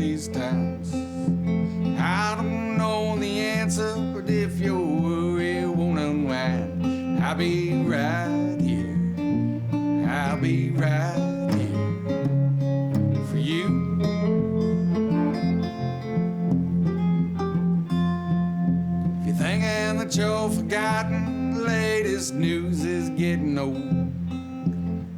these times. I don't know the answer, but if your worry won't unwind, I'll be right here. I'll be right here for you. If you're thinking that you're forgotten, the latest news is getting old.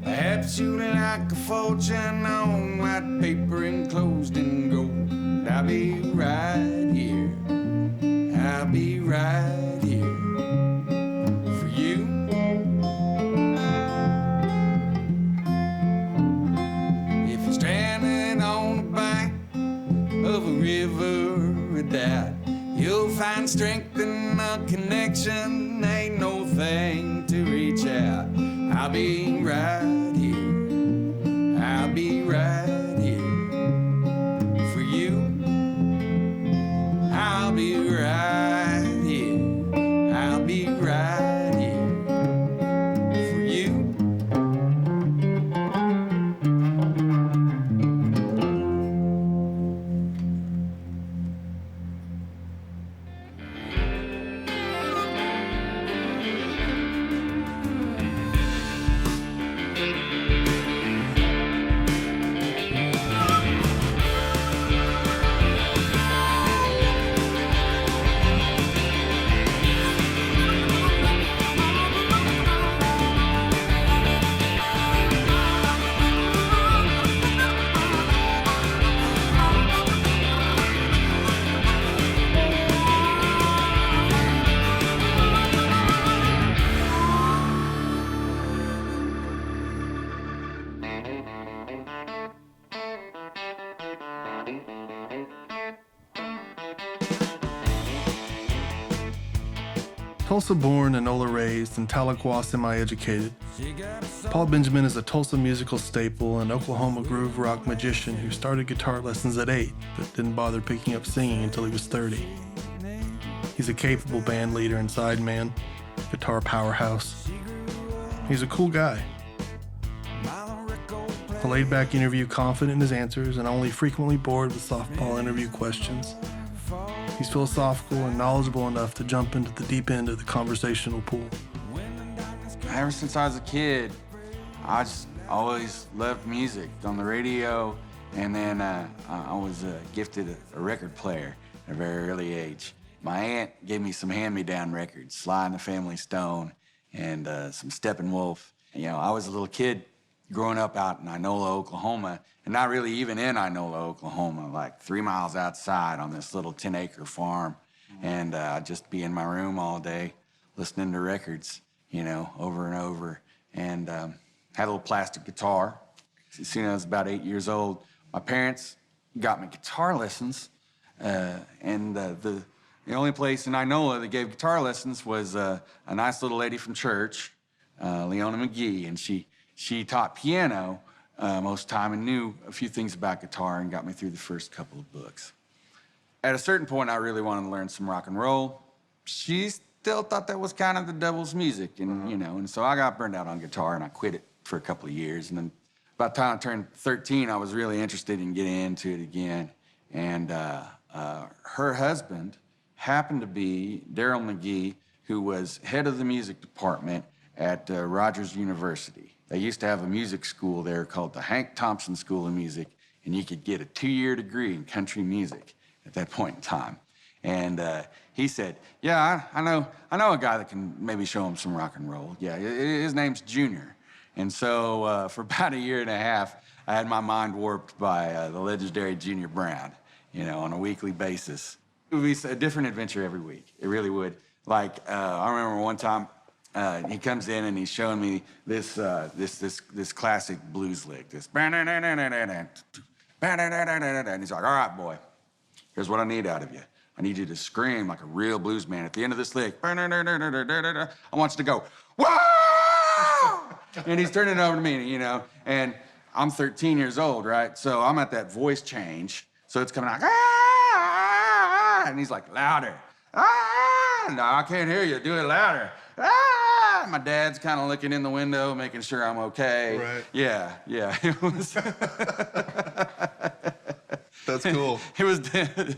Perhaps you'd like a fortune on white paper enclosed in gold. I'll be right here. I'll be right here for you. If you're stranded on the bank of a river of doubt, you'll find strength in a connection. Ain't no thing to reach out. I'll be right here. I'll be right here for you. I'll be right here. I'll be right here for you. Tulsa born and Nola raised and Tahlequah semi-educated, Paul Benjaman is a Tulsa musical staple and Oklahoma groove rock magician who started guitar lessons at 8 but didn't bother picking up singing until he was 30. He's a capable band leader and sideman, guitar powerhouse. He's a cool guy. A laid-back interview, confident in his answers and only frequently bored with softball interview questions. He's philosophical and knowledgeable enough to jump into the deep end of the conversational pool. Ever since I was a kid, I just always loved music on the radio, and then I was gifted a record player at a very early age. My aunt gave me some hand-me-down records, Sly and the Family Stone, and some Steppenwolf. You know, I was a little kid growing up out in Inola, Oklahoma, and not really even in Inola, Oklahoma, like 3 miles outside on this little 10-acre farm. And I'd just be in my room all day listening to records, you know, over and over. And had a little plastic guitar. As soon as I was about 8 years old, my parents got me guitar lessons. And the only place in Inola that gave guitar lessons was a nice little lady from church, Leona McGee, and she taught piano most time and knew a few things about guitar and got me through the first couple of books. At a certain point, I really wanted to learn some rock and roll. She still thought that was kind of the devil's music, and you know, and so I got burned out on guitar and I quit it for a couple of years. And then about the time I turned 13, I was really interested in getting into it again. And her husband happened to be Daryl McGee, who was head of the music department at Rogers University. They used to have a music school there called the Hank Thompson School of Music, and you could get a 2-year degree in country music at that point in time. And he said, yeah, I know a guy that can maybe show him some rock and roll. Yeah, his name's Junior. And so for about a year and a half, I had my mind warped by the legendary Junior Brown, you know, on a weekly basis. It would be a different adventure every week. It really would. Like, I remember one time, he comes in and he's showing me this classic blues lick, this. And he's like, all right, boy, here's what I need out of you. I need you to scream like a real blues man. At the end of this lick, I want you to go, whoa! And he's turning it over to me, you know, and I'm 13 years old, right? So I'm at that voice change. So it's coming out, and he's like, louder. No, I can't hear you. Do it louder. My dad's kind of looking in the window, making sure I'm okay. Right. Yeah. It was. That's cool. It was,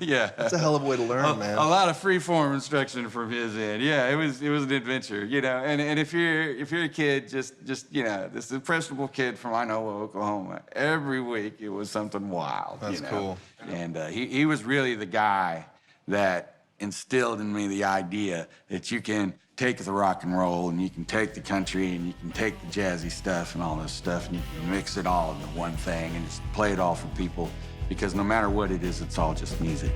yeah. That's a hell of a way to learn, man. A lot of free-form instruction from his end. Yeah, it was an adventure, you know. And if you're a kid, just you know, this impressionable kid from Inola, Oklahoma, every week it was something wild. That's you know? cool. And he was really the guy that instilled in me the idea that you can take the rock and roll and you can take the country and you can take the jazzy stuff and all this stuff and you can mix it all into one thing and just play it all for people, because no matter what it is, it's all just music.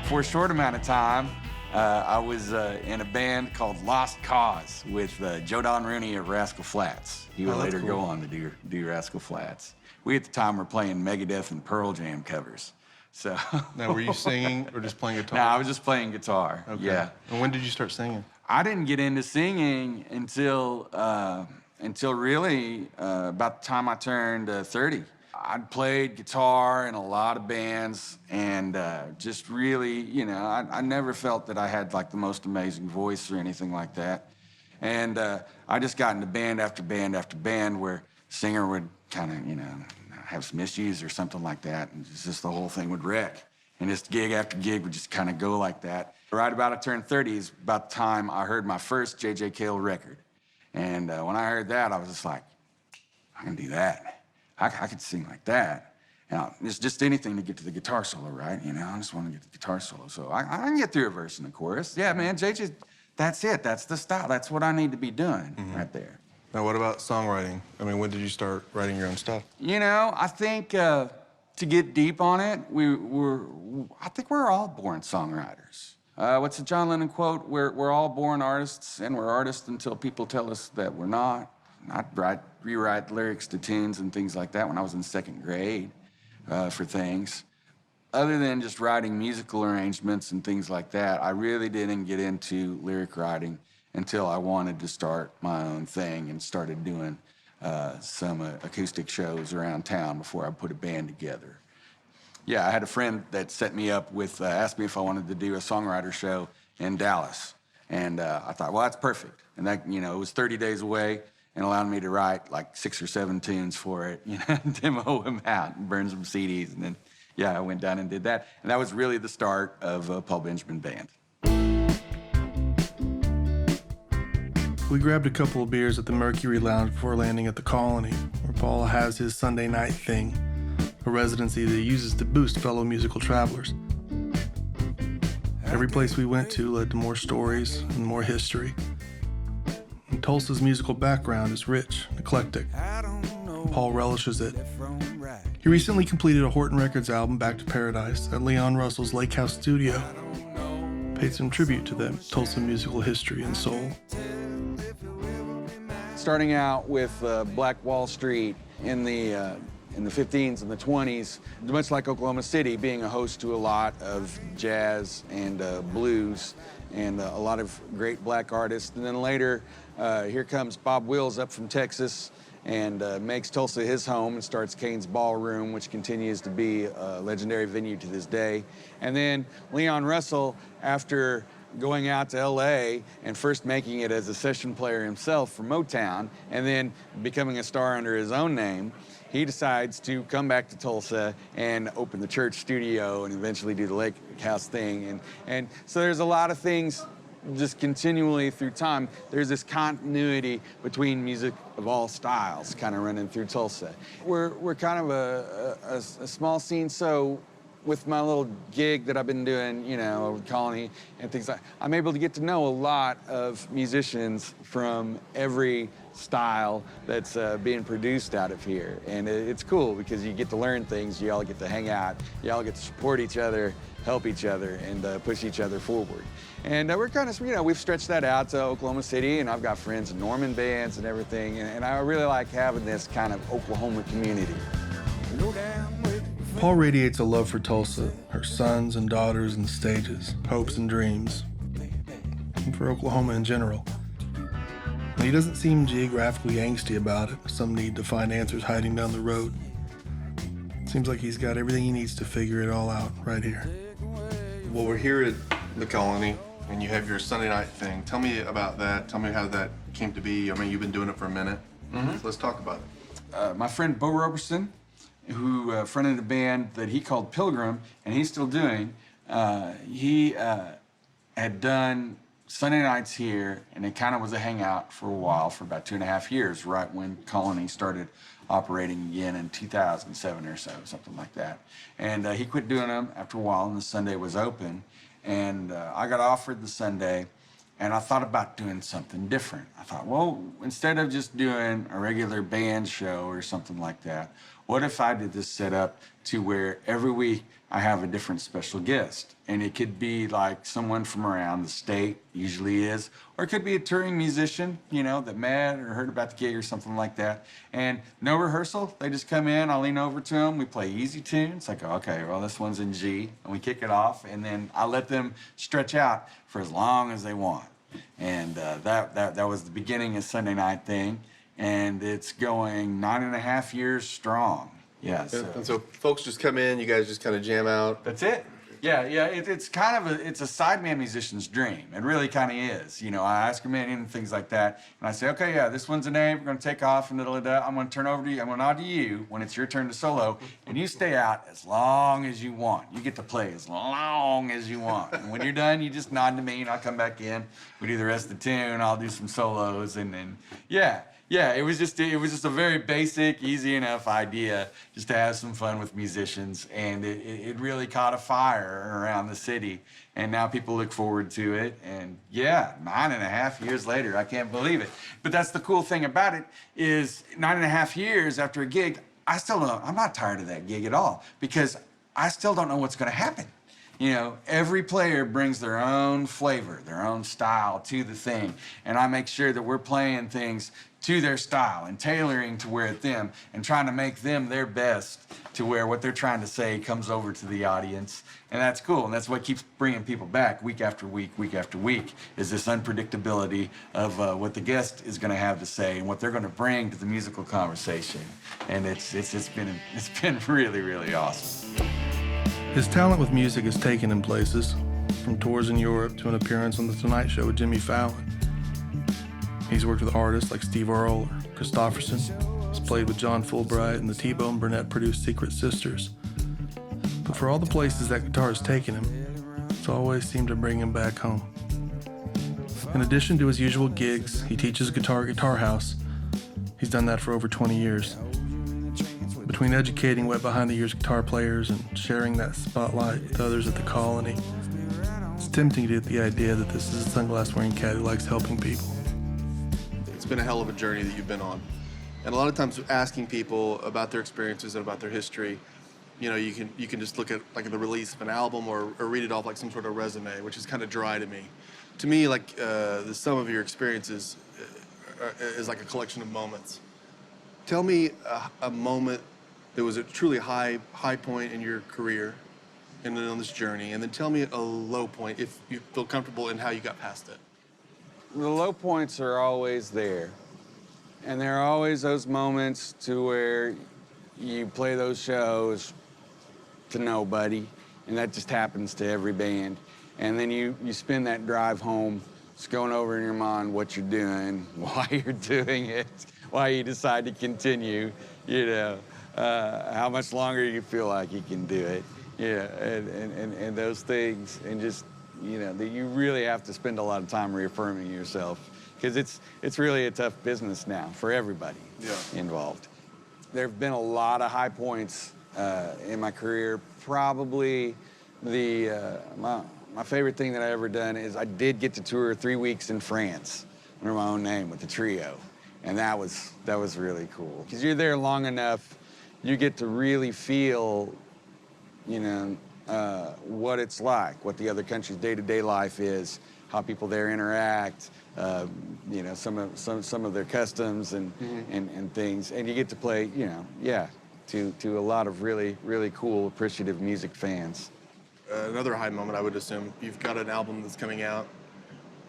For a short amount of time, I was in a band called Lost Cause with Joe Don Rooney of Rascal Flatts. He would later go on to do Rascal Flatts. We at the time were playing Megadeth and Pearl Jam covers. So Now, were you singing or just playing guitar? No, I was just playing guitar. Okay. Yeah. And when did you start singing? I didn't get into singing until really about the time I turned 30. I'd played guitar in a lot of bands and just really, you know, I never felt that I had like the most amazing voice or anything like that. And I just got into band after band after band where the singer would kind of, you know, have some issues or something like that, and just the whole thing would wreck. And just gig after gig would just kind of go like that. Right about I turned 30 is about the time I heard my first J.J. Cale record. And when I heard that, I was just like, I can do that. I could sing like that. Now, it's just anything to get to the guitar solo, right? You know, I just want to get the guitar solo. So I can get through a verse and a chorus. Yeah, man, JJ, that's it. That's the style. That's what I need to be doing right there. Now, what about songwriting? I mean, when did you start writing your own stuff? You know, I think to get deep on it, I think we're all born songwriters. What's the John Lennon quote? We're all born artists, and we're artists until people tell us that we're not. I'd rewrite lyrics to tunes and things like that when I was in second grade for things. Other than just writing musical arrangements and things like that, I really didn't get into lyric writing until I wanted to start my own thing and started doing some acoustic shows around town before I put a band together. Yeah, I had a friend that set me up with, asked me if I wanted to do a songwriter show in Dallas. And I thought, well, that's perfect. And that, you know, it was 30 days away and allowed me to write like 6 or 7 tunes for it, you know, demo them out and burn some CDs. And then, yeah, I went down and did that. And that was really the start of Paul Benjaman Band. We grabbed a couple of beers at the Mercury Lounge before landing at the Colony, where Paul has his Sunday night thing, a residency that he uses to boost fellow musical travelers. Every place we went to led to more stories and more history. And Tulsa's musical background is rich and eclectic, and Paul relishes it. He recently completed a Horton Records album, Back to Paradise, at Leon Russell's Lake House studio. Paid some tribute to that Tulsa musical history and soul. Starting out with Black Wall Street in the 15s and the 20s, much like Oklahoma City, being a host to a lot of jazz and blues and a lot of great black artists. And then later, here comes Bob Wills up from Texas and makes Tulsa his home and starts Kane's Ballroom, which continues to be a legendary venue to this day. And then Leon Russell, after going out to LA and first making it as a session player himself for Motown and then becoming a star under his own name, he decides to come back to Tulsa and open the church studio and eventually do the Lake House thing. And so there's a lot of things just continually through time. There's this continuity between music of all styles kind of running through Tulsa. We're kind of a small scene, so with my little gig that I've been doing, you know, Colony and things like that, I'm able to get to know a lot of musicians from every style that's being produced out of here. And it's cool because you get to learn things, you all get to hang out, you all get to support each other, help each other, and push each other forward. And we're kind of, you know, we've stretched that out to Oklahoma City, and I've got friends in Norman bands and everything, and I really like having this kind of Oklahoma community. Paul radiates a love for Tulsa, her sons and daughters and stages, hopes and dreams, and for Oklahoma in general. And he doesn't seem geographically angsty about it, some need to find answers hiding down the road. Seems like he's got everything he needs to figure it all out right here. Well, we're here at the Colony, And you have your Sunday night thing. Tell me about that. Tell me how that came to be. I mean, you've been doing it for a minute. So let's talk about it. My friend Bo Roberson, who fronted a band that he called Pilgrim, and he's still doing, he had done Sunday nights here, and it kind of was a hangout for a while, for about 2.5 years, right when Colony started operating again in 2007 or so, something like that. And he quit doing them after a while, and the Sunday was open. And I got offered the Sunday, and I thought about doing something different. I thought, well, instead of just doing a regular band show or something like that, what if I did this setup to where every week I have a different special guest? And it could be like someone from around the state, usually is, or it could be a touring musician, you know, that met or heard about the gig or something like that. And no rehearsal, they just come in, I lean over to them, we play easy tunes. I go, okay, well, this one's in G, and we kick it off, and then I let them stretch out for as long as they want. And that was the beginning of Sunday night thing, and it's going 9.5 years strong. Yeah. And so folks just come in, you guys just kind of jam out. That's it. Yeah. It's kind of it's a sideman musician's dream. It really kind of is. You know, I ask them in and things like that, and I say, okay, yeah, this one's a name. We're going to take off, and I'm going to turn over to you. I'm going to nod to you when it's your turn to solo, and you stay out as long as you want. You get to play as long as you want. And when you're done, you just nod to me, and I'll come back in. We do the rest of the tune. I'll do some solos, and then yeah, it was just a very basic, easy enough idea just to have some fun with musicians, and it really caught a fire around the city, and now people look forward to it, and yeah, 9.5 years later, I can't believe it. But that's the cool thing about it is 9.5 years after a gig, I'm not tired of that gig at all, because I still don't know what's going to happen. You know, every player brings their own flavor, their own style to the thing. And I make sure that we're playing things to their style and tailoring to where it's them and trying to make them their best to where what they're trying to say comes over to the audience. And that's cool. And that's what keeps bringing people back week after week, is this unpredictability of what the guest is going to have to say and what they're going to bring to the musical conversation. And it's been really, really awesome. His talent with music has taken him places, from tours in Europe to an appearance on The Tonight Show with Jimmy Fallon. He's worked with artists like Steve Earle or Christofferson. He's played with John Fulbright and the T-Bone Burnett-produced Secret Sisters. But for all the places that guitar has taken him, it's always seemed to bring him back home. In addition to his usual gigs, he teaches guitar at Guitar House. He's done that for over 20 years. Between educating wet behind-the-ears guitar players and sharing that spotlight with others at the Colony, it's tempting to get the idea that this is a sunglass-wearing cat who likes helping people. It's been a hell of a journey that you've been on. And a lot of times asking people about their experiences and about their history, you know, you can just look at like the release of an album or read it off like some sort of resume, which is kind of dry to me. To me, like the sum of your experiences is like a collection of moments. Tell me a moment that was a truly high point in your career and on this journey, and then tell me a low point if you feel comfortable in how you got past it. The low points are always there. And there are always those moments to where you play those shows to nobody, and that just happens to every band. And then you spend that drive home, just going over in your mind what you're doing, why you're doing it, why you decide to continue, you know, how much longer you feel like you can do it, yeah, and those things, and just, you know, that you really have to spend a lot of time reaffirming yourself, because it's really a tough business now for everybody involved. There have been a lot of high points in my career. Probably my favorite thing that I ever done is I did get to tour 3 weeks in France under my own name with the trio, and that was really cool, because you're there long enough, you get to really feel, you know, what it's like, what the other country's day-to-day life is, how people there interact, you know, some of their customs and things, and you get to play, you know, to a lot of really, really cool, appreciative music fans. Another high moment, I would assume, you've got an album that's coming out.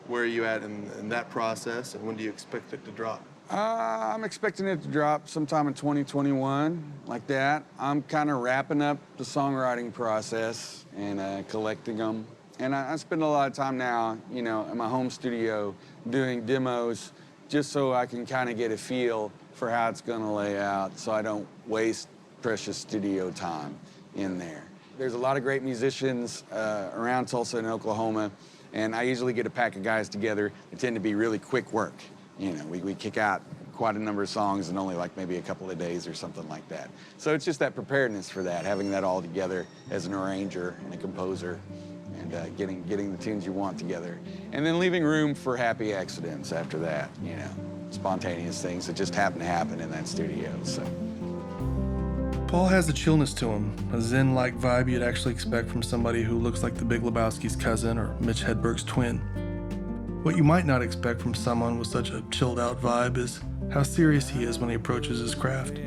Where are you at in that process, and when do you expect it to drop? I'm expecting it to drop sometime in 2021, like that. I'm kind of wrapping up the songwriting process and collecting them And I spend a lot of time now, you know, in my home studio doing demos just so I can kind of get a feel for how it's going to lay out so I don't waste precious studio time in there. There's a lot of great musicians around Tulsa and Oklahoma, and I usually get a pack of guys together that tend to be really quick work. You know, we kick out quite a number of songs in only like maybe a couple of days or something like that. So it's just that preparedness for that, having that all together as an arranger and a composer, and getting the tunes you want together. And then leaving room for happy accidents after that, you know, spontaneous things that just happen to happen in that studio, so. Paul has a chillness to him, a zen-like vibe you'd actually expect from somebody who looks like the Big Lebowski's cousin or Mitch Hedberg's twin. What you might not expect from someone with such a chilled-out vibe is how serious he is when he approaches his craft.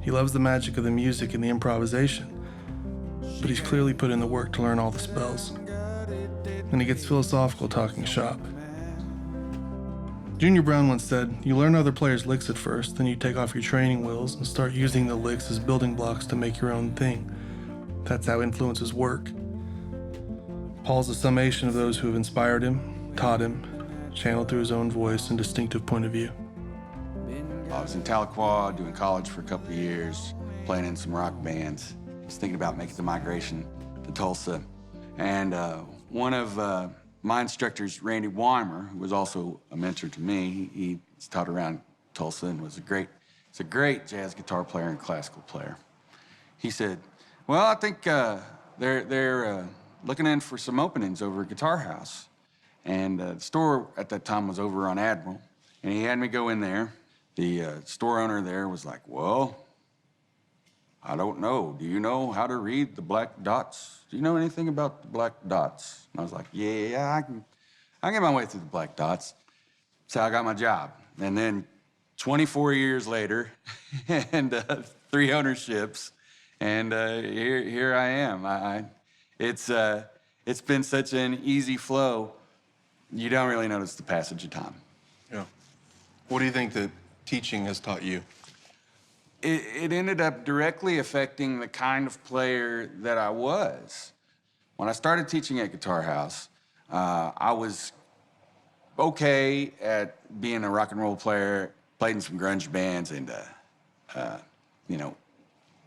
He loves the magic of the music and the improvisation, but he's clearly put in the work to learn all the spells. And he gets philosophical talking shop. Junior Brown once said, "You learn other players' licks at first, then you take off your training wheels and start using the licks as building blocks to make your own thing. That's how influences work." Paul's a summation of those who have inspired him, taught him, channeled through his own voice and distinctive point of view. I was in Tahlequah doing college for a couple of years, playing in some rock bands. I was thinking about making the migration to Tulsa. And one of my instructors, Randy Weimer, who was also a mentor to me, he's taught around Tulsa and he's a great jazz guitar player and classical player. He said, "Well, I think they're looking in for some openings over at Guitar House." And the store at that time was over on Admiral, and he had me go in there. The store owner there was like, "Well, I don't know. Do you know how to read the black dots? Do you know anything about the black dots?" And I was like, yeah, I can get my way through the black dots. So I got my job. And then 24 years later, and 3 ownerships, and here I am. It's been such an easy flow, you don't really notice the passage of time. Yeah. What do you think that teaching has taught you? It ended up directly affecting the kind of player that I was. When I started teaching at Guitar House, I was okay at being a rock and roll player, played in some grunge bands, and you know,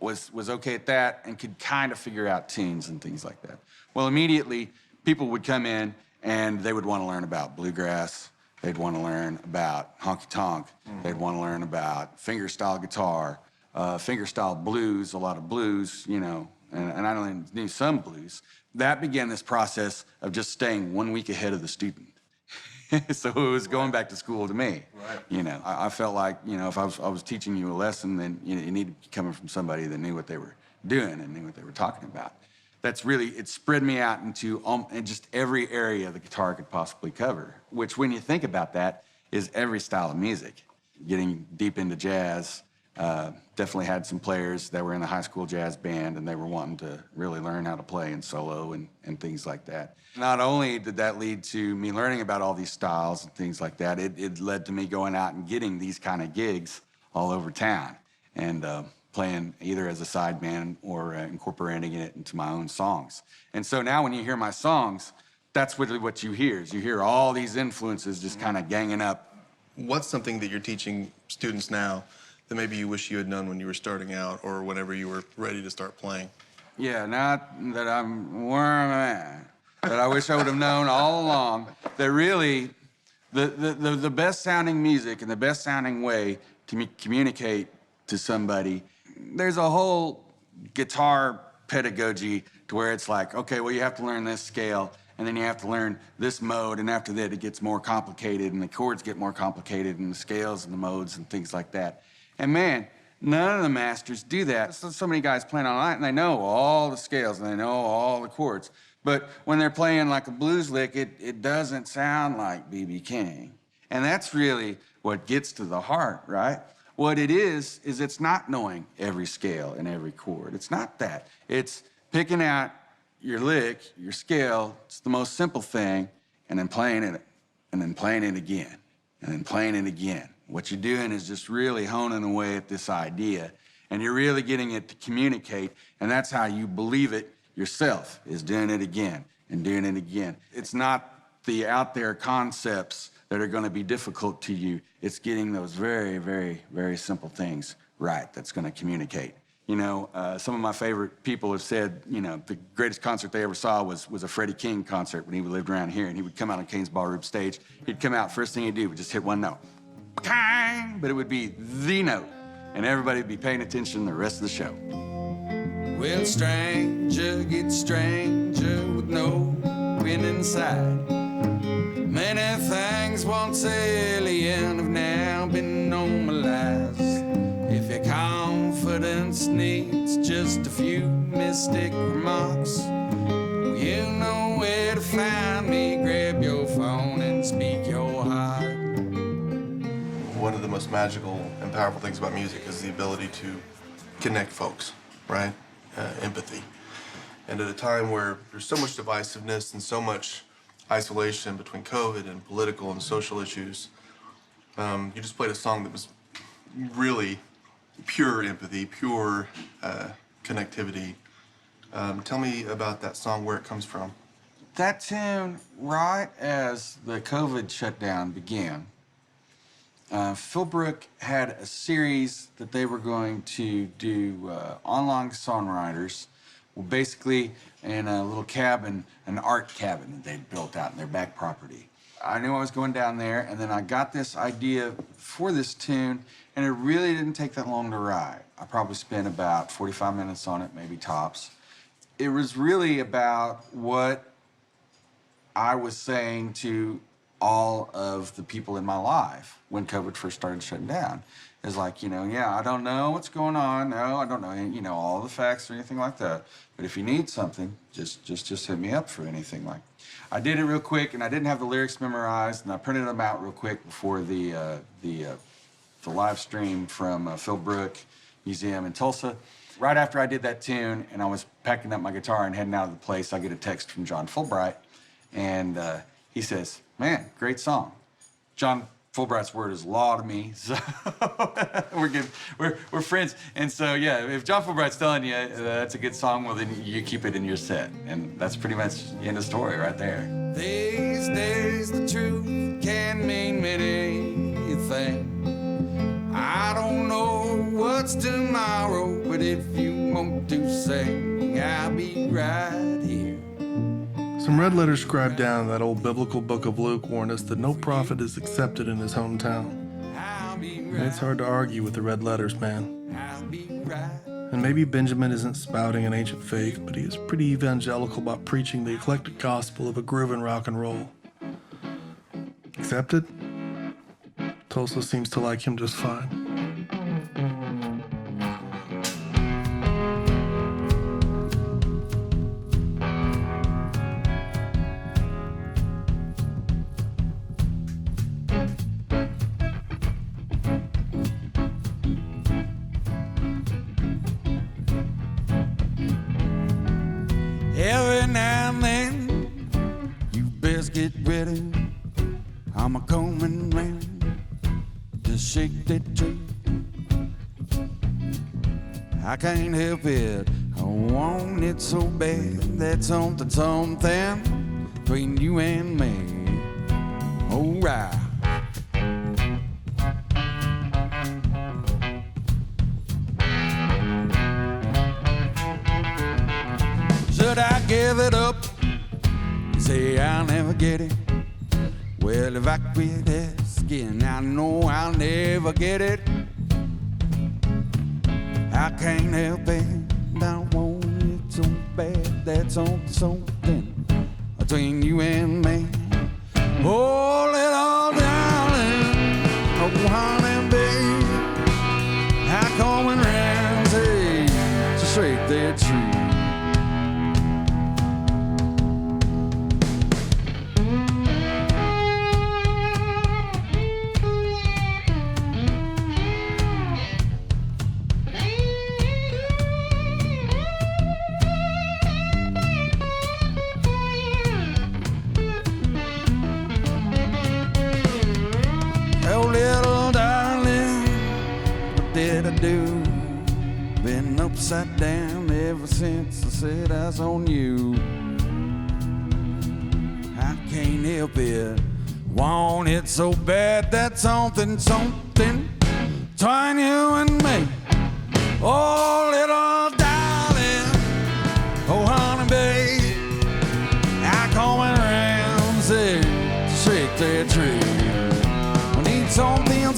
was okay at that and could kind of figure out tunes and things like that. Well, immediately, people would come in and they would want to learn about bluegrass. They'd want to learn about honky-tonk. They'd want to learn about fingerstyle guitar, fingerstyle blues, a lot of blues, you know, and I only knew some blues. That began this process of just staying 1 week ahead of the student. So it was going back to school to me. Right. You know, I felt like, you know, if I was teaching you a lesson, then you needed to be coming from somebody that knew what they were doing and knew what they were talking about. That's really, it spread me out into just every area the guitar could possibly cover, which when you think about that is every style of music. Getting deep into jazz, definitely had some players that were in a high school jazz band and they were wanting to really learn how to play in solo and things like that. Not only did that lead to me learning about all these styles and things like that, it led to me going out and getting these kind of gigs all over town and playing either as a side band or incorporating it into my own songs. And so now when you hear my songs, that's really what you hear, is you hear all these influences just kind of ganging up. What's something that you're teaching students now that maybe you wish you had known when you were starting out or whenever you were ready to start playing? Yeah, not that I'm where I'm at, that I wish I would have known all along, that really the best sounding music and the best sounding way to communicate to somebody, there's a whole guitar pedagogy to where it's like, okay, well, you have to learn this scale, and then you have to learn this mode, and after that, it gets more complicated, and the chords get more complicated, and the scales and the modes and things like that. And man, none of the masters do that. So many guys playing online, and they know all the scales, and they know all the chords. But when they're playing like a blues lick, it doesn't sound like B.B. King. And that's really what gets to the heart, right? What it is it's not knowing every scale and every chord. It's not that. It's picking out your lick, your scale. It's the most simple thing, and then playing it, and then playing it again, and then playing it again. What you're doing is just really honing away at this idea, and you're really getting it to communicate, and that's how you believe it yourself, is doing it again and doing it again. It's not the out there concepts that are going to be difficult to you. It's getting those very, very, very simple things right that's going to communicate. You know, some of my favorite people have said, you know, the greatest concert they ever saw was a Freddie King concert when he lived around here, and he would come out on Kane's Ballroom stage. He'd come out, first thing he'd do would just hit one note. But it would be the note, and everybody would be paying attention the rest of the show. Well, stranger gets stranger with no wind inside. Many things once alien have now been normalized. If your confidence needs just a few mystic remarks, you know where to find me. Grab your phone and speak your heart. One of the most magical and powerful things about music is the ability to connect folks, right? Empathy. And at a time where there's so much divisiveness and so much isolation between COVID and political and social issues, you just played a song that was really pure empathy, pure connectivity. Tell me about that song, where it comes from. That tune, right as the COVID shutdown began, Philbrook had a series that they were going to do online songwriters, well, basically in a little cabin, an art cabin that they'd built out in their back property. I knew I was going down there, and then I got this idea for this tune, and it really didn't take that long to write. I probably spent about 45 minutes on it, maybe tops. It was really about what I was saying to all of the people in my life when COVID first started shutting down. It's like, you know, yeah, I don't know what's going on. No, I don't know, you know, all the facts or anything like that. But if you need something, just hit me up for anything like. I did it real quick, and I didn't have the lyrics memorized, and I printed them out real quick before the live stream from Philbrook Museum in Tulsa. Right after I did that tune, and I was packing up my guitar and heading out of the place, I get a text from John Fulbright, and he says, "Man, great song." John Fulbright's word is law to me, so we're good. We're friends, and so yeah, if John Fulbright's telling you that's a good song, well then you keep it in your set, and that's pretty much the end of the story right there. These days the truth can mean many things. I don't know what's tomorrow, but if you want to sing, I'll be right here. Some red letters scribed down in that old biblical book of Luke warn us that no prophet is accepted in his hometown. And it's hard to argue with the red letters, man. And maybe Benjamin isn't spouting an ancient faith, but he is pretty evangelical about preaching the eclectic gospel of a groovin' rock and roll. Accepted? Tulsa seems to like him just fine. Every now and then, you best get ready. I'm a-comin' round to shake that tree. I can't help it, I want it so bad. That's something between you and me. Oh, right. Should I give it up? You say I'll never get it. Well, if I quit asking, I know I'll never get it. I can't help it, I want it so bad. That's something between you and me. Hold it all, darling. Oh, honey, babe. I'm coming round, say, to shake that tree. Oh, little darling, what did I do? Been upside down ever since I set eyes on you. can't help it. Want it so bad that something between you and me. Oh, little darling, oh, honey, babe, I coming around, say, shake that tree. I need something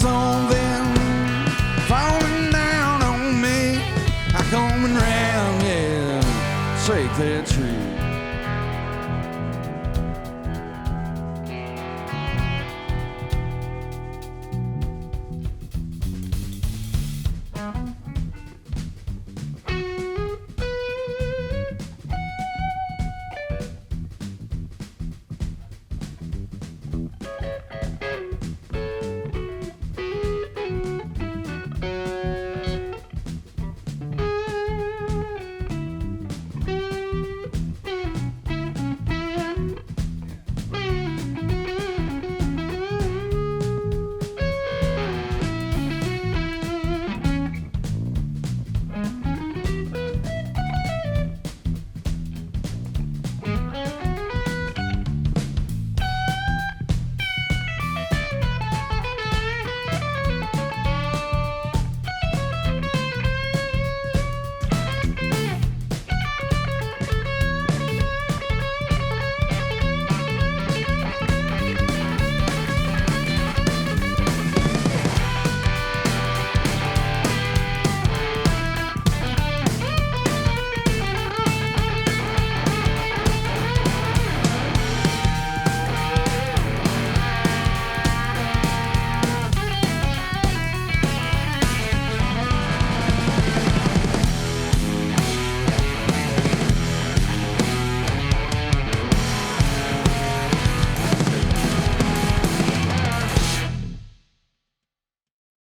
falling down on me. I coming round, yeah, shake that tree.